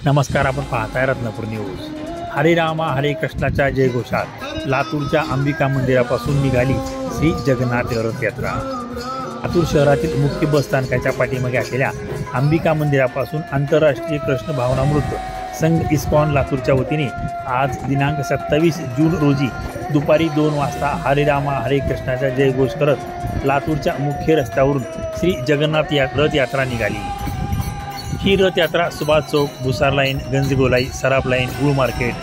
नमस्कार, आपण पाहताय रत्नापूर न्यूज। हरे रामा हरे कृष्णाच्या जयघोषात लातूरच्या अंबिका मंदिरापासून निघाली श्री जगन्नाथ रथ यात्रा। लातूर शहरातील मुख्य बस स्थानकाच्या पाठीमागे असलेल्या अंबिका मंदिरापासून आंतरराष्ट्रीय कृष्ण भावनामृत संघ इस्कॉन लातूरच्या वतीने आज दिनांक 27 जून रोजी दुपारी 2 वाजता हरे रामा हरे कृष्णाचा जयघोष करत लातूरच्या मुख्य रस्त्यावरून श्री जगन्नाथ रथ यात्रा निघाली। ही रथ यात्रा सुभाष चौक, भुसार लाईन, गंजगोलाई, सराफ लाईन, गुळ मार्केट,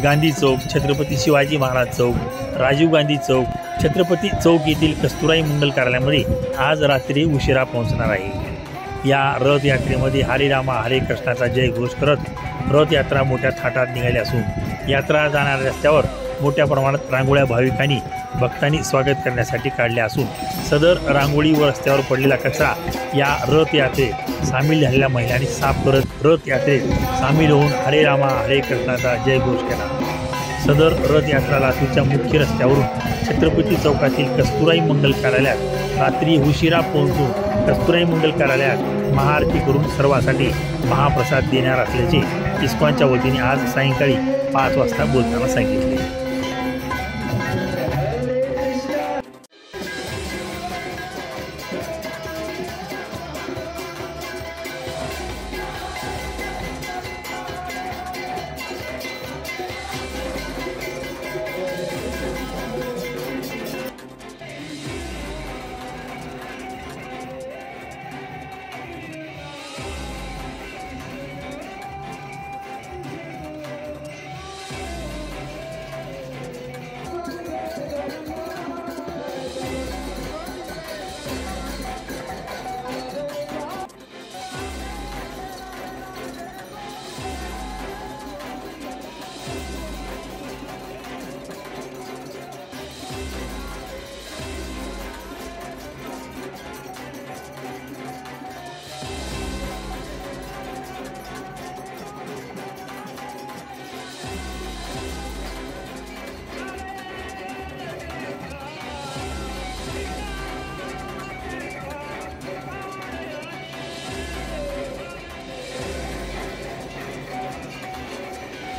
गांधी चौक, छत्रपती शिवाजी महाराज चौक, राजीव गांधी चौक, छत्रपती चौक येथील कस्तुराई मंगल कार्यालयामध्ये आज रात्री उशिरा पोहोचणार आहे। या रथ यात्रेमध्ये हरे रामा हरे कृष्णाचा जयघोष करत रथ यात्रा मोठ्या थाटात निघाली असून यात्रा जाणाऱ्या रस्त्यावर मोठ्या प्रमाणात रांगोळ्या भाविकांनी भक्तांनी स्वागत करण्यासाठी काढल्या असून सदर रांगोळी व रस्त्यावर पडलेला कचरा या रथ यात्रेत सामील झालेल्या महिलांनी साफ करत रथ यात्रेत सामील होऊन हरे रामा हरे कृष्णाचा जयघोष केला। सदर रथ यात्रा लातूरच्या मुख्य रस्त्यावरून छत्रपती चौकातील कस्तुराई मंगल कार्यालयात रात्री उशिरा पोहोचून कस्तुराई मंगल कार्यालयात महाआरती करून सर्वांसाठी महाप्रसाद देणार असल्याचे इस्कॉनच्या वतीने आज सायंकाळी 5 वाजता बोलताना सांगितले।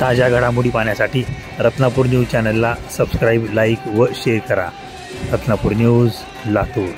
ताज्या घडामोडी पाहण्यासाठी रत्नापूर न्यूज चॅनलला सबस्क्राईब, लाईक व शेअर करा। रत्नापूर न्यूज, लातूर।